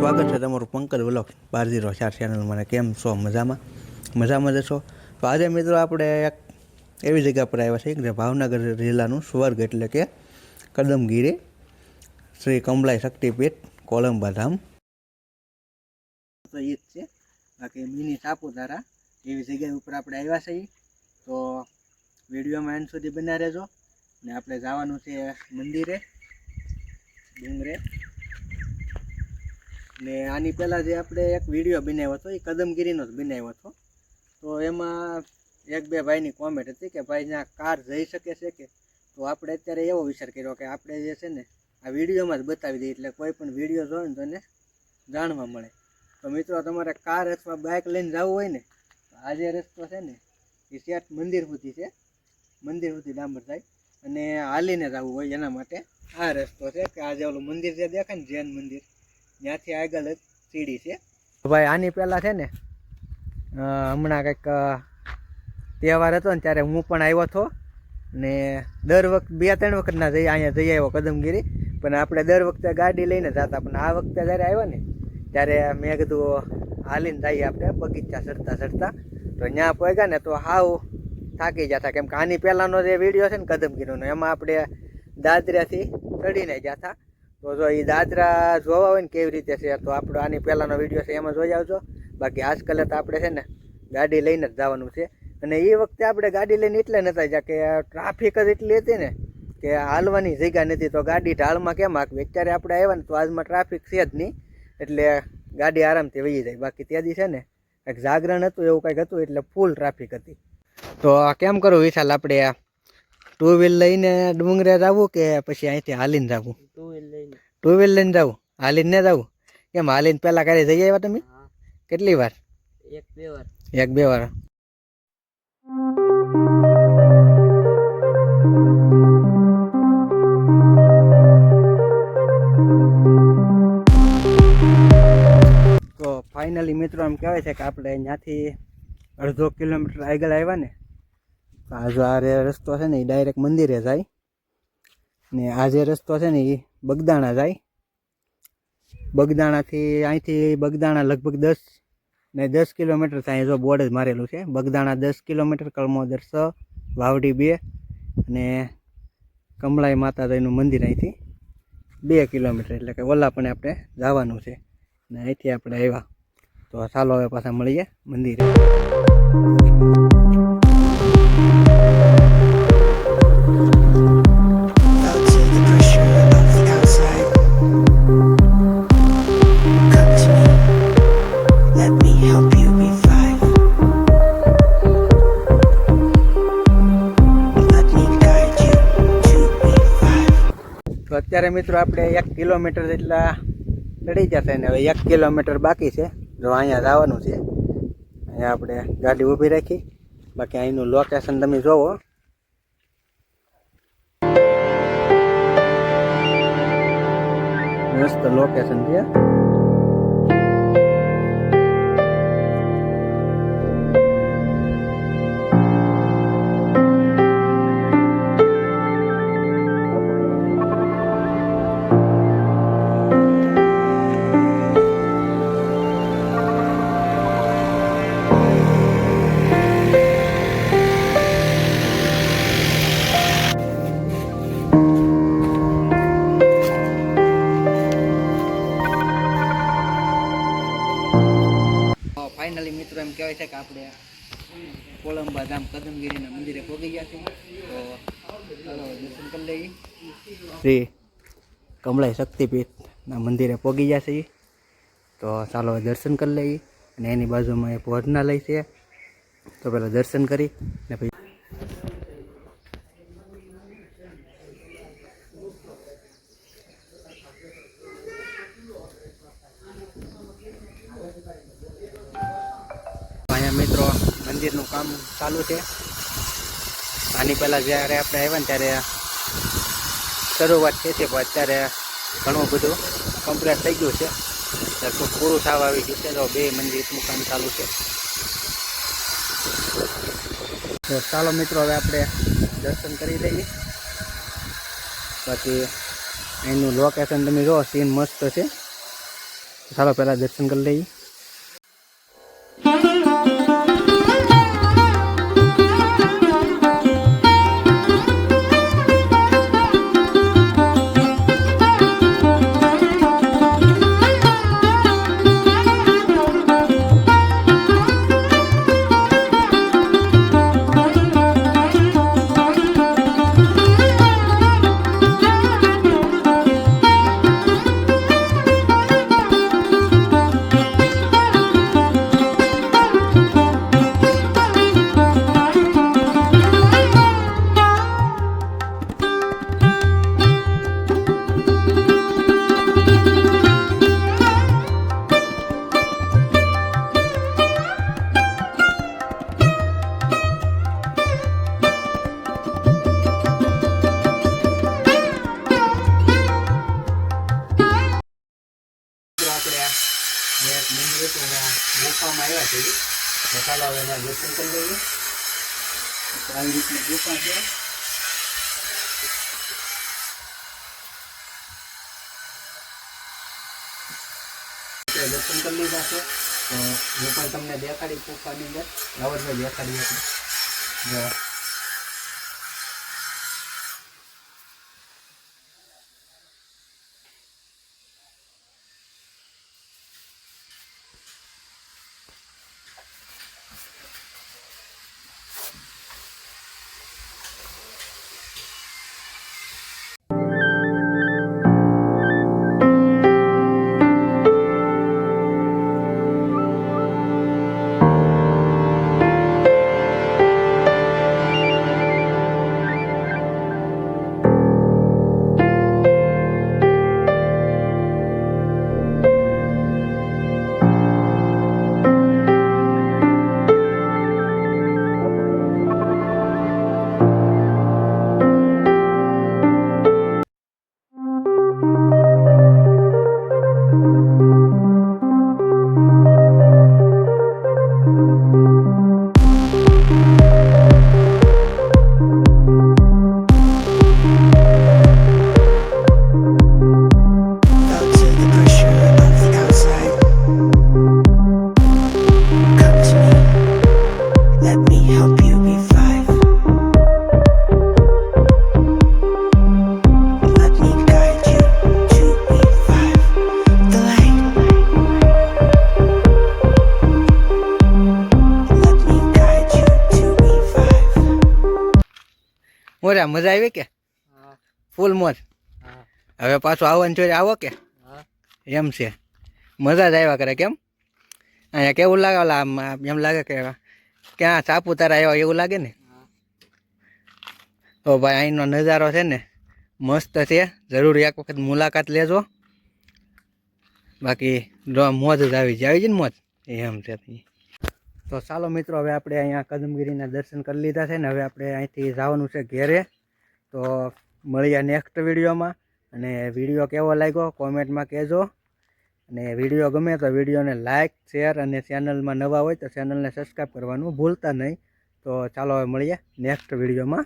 સ્વાગત છે તમારું પંકજ વ્લોગ 1204 ચેનલમાં. કેમ છો? મજામાં જશો? તો આજે મિત્રો આપણે એક એવી જગ્યા પર આવ્યા છીએ કે ભાવનગર જિલ્લાનું સ્વર્ગ એટલે કે કદમગીરી શ્રી કમલાઈ શક્તિપીઠ કોલંબા ધામ. તો એ જ છે, બાકી મિની સાપુતારા એવી જગ્યા ઉપર આપણે આવ્યા છીએ. તો વિડીયોમાં એન્ડ સુધી બન્યા રહેજો. ને આપણે જવાનું છે મંદિરે, ડુંગરે. ને આની પહેલાં જે આપણે એક વિડીયો બનાવ્યો હતો એ કદમગીરીનો જ બનાવ્યો હતો. તો એમાં એક બે ભાઈની કોમેન્ટ હતી કે ભાઈ ત્યાં કાર જઈ શકે છે કે. તો આપણે અત્યારે એવો વિચાર કર્યો કે આપણે જે છે ને આ વિડીયોમાં જ બતાવી દઈએ, એટલે કોઈ પણ વિડીયો જોવે ને તો એને જાણવા મળે. તો મિત્રો, તમારે કાર અથવા બાઇક લઈને જવું હોય ને તો આ જે રસ્તો છે ને એ સેટ મંદિર સુધી છે, મંદિર સુધી ડામર થાય. અને હાલીને જવું હોય એના માટે આ રસ્તો છે કે આ જે ઓલું મંદિર જે દેખાય ને જૈન મંદિર, ત્યાંથી આગળ જ સીડી છે. ભાઈ આની પહેલાં છે ને હમણાં કંઈક તહેવાર હતો ને ત્યારે હું પણ આવ્યો હતો. ને દર વખત 2-3 વખતના અહીંયા જઈ આવ્યો કદમગીરી. પણ આપણે દર વખતે ગાડી લઈને જતા, પણ આ વખતે જ્યારે આવ્યો ને ત્યારે મેં કીધું હાલીને જઈએ આપણે બગીચા ચડતા. તો ત્યાં પહોંચ્યા ને તો હાવ થાકી જતા, કેમ કે આની પહેલાંનો જે વિડીયો છે ને કદમગીરીનો એમાં આપણે દાદરાથી ચડીને ગયા હતા. તો જો એ દાદરા જોવા હોય ને કેવી રીતે છે તો આપણો આની પહેલાંનો વિડીયો છે એમાં જોઈ આવજો. બાકી આજકાલે તો આપણે છે ને ગાડી લઈને જ જવાનું છે. અને એ વખતે આપણે ગાડી લઈને એટલે નહોતા જ્યાં કે ટ્રાફિક જ એટલી હતી ને કે હાલવાની જગ્યા નથી. તો ગાડી ઢાળમાં કેમ હાંકવી? અત્યારે આપણે આવ્યા ને તો આજમાં ટ્રાફિક છે જ નહીં, એટલે ગાડી આરામથી વહી જાય. બાકી ત્યાંથી છે ને એક જાગરણ હતું એવું કંઈક હતું, એટલે ફૂલ ટ્રાફિક હતી. તો કેમ કરું વિશાલ, આપણે આ 2 વ્હીલ લઈને ડુંગરે જવું કે પછી અહીંથી હાલીને જવું? 2 વ્હીલ લઈને જવું, હાલીને ન જવું? કેમ હાલીને પહેલાં ક્યારે જઈ આવ્યા તમે? કેટલી વાર? 1-2 વાર. તો ફાઇનલી મિત્રો એમ કહેવાય છે કે આપણે અહીંયાથી 1/2 કિલોમીટર આગળ આવ્યા ને તો આ જો આ રસ્તો છે ને એ ડાયરેક્ટ મંદિરે જાય. ને આ જે રસ્તો છે ને એ બગદાણા જાય. બગદાણાથી અહીંથી બગદાણા લગભગ 10 કિલોમીટર થાય. જો બોર્ડ જ મારેલું છે, બગદાણા 10 કિલોમીટર, કળમોદર 6, વાવડી 2 અને કમલાઈ માતાજીનું મંદિર અહીંથી 2 કિલોમીટર. એટલે કે ઓલા પણ આપણે જવાનું છે. ને અહીંથી આપણે આવ્યા. તો ચાલો હવે પાછા મળીએ મંદિરે. અત્યારે મિત્રો આપણે 1 કિલોમીટર જેટલા ચડી જશે ને હવે 1 કિલોમીટર બાકી છે. જો અહીંયા જવાનું છે. અહીંયા આપણે ગાડી ઊભી રાખી. બાકી અહીંનું લોકેશન તમે જોવો, મસ્ત લોકેશન છે. ફાઇનલી મિત્રો એમ કહેવાય છે કે આપણે કોલંબા ધામ કદમગીરીના મંદિરે પહોંચી ગયા છીએ. તો ચાલો દર્શન કરી લઈએ. શ્રી કમલાઈ શક્તિપીઠના મંદિરે પહોંચી ગયા છીએ. તો ચાલો દર્શન કરી લઈએ. અને એની બાજુમાં એક ભોજનાલય છે, તો પહેલાં દર્શન કરી ને પછી અહીંયા મિત્રો મંદિરનું કામ ચાલુ છે. આની પહેલાં જ્યારે આપણે આવ્યા ને ત્યારે શરૂઆત થઈ છે, પણ અત્યારે ઘણું બધું કમ્પ્લીટ થઈ ગયું છે. લગભગ પૂરું થવા આવી ગયું છે. તો 2 મંદિરનું કામ ચાલુ છે. તો ચાલો મિત્રો હવે આપણે દર્શન કરી લઈએ. બાકી અહીંનું લોકેશન તમે જો, સીન મસ્ત છે. ચાલો પહેલાં દર્શન કરી લઈએ. ગુફામાં આવ્યા છે, તો ચાલો હવે એના દર્શન કરી લઈએ. આવી રીતની ગુફા છે. દર્શન કરી લીધા છે, તો હું પણ તમને દેખાડી ગુફાની અંદર રાવતભાઈ દેખાડી હતી. મોરા મજા આવી કે? ફૂલ મોજ. હવે પાછું આવવાનું જોઈએ, આવો કે? એમ છે, મજા જ આવ્યા કરે. કેમ અહીંયા કેવું લાગે? આમ એમ લાગે કે ક્યાં સાપુતારા આવ્યા એવું લાગે ને? તો ભાઈ અહીંનો નજારો છે ને મસ્ત છે, જરૂર એક વખત મુલાકાત લેજો. બાકી મોજ જ આવી જાય ને, મોજ એમ છે. તો ચાલો મિત્રો, હવે આપણે અહીંયા કદમગીરીના દર્શન કરી લીધા છે ને હવે આપણે અહીંથી જવાનું છે ઘેરે. તો મળીએ નેક્સ્ટ વિડીયોમાં. અને વિડીયો કેવો લાગ્યો કોમેન્ટમાં કહેજો. અને વિડીયો ગમે તો વિડીયોને લાઇક, શેર અને ચેનલમાં નવા હોય તો ચેનલને સબસ્ક્રાઈબ કરવાનું ભૂલતા નહીં. તો ચાલો હવે મળીએ નેક્સ્ટ વિડીયોમાં.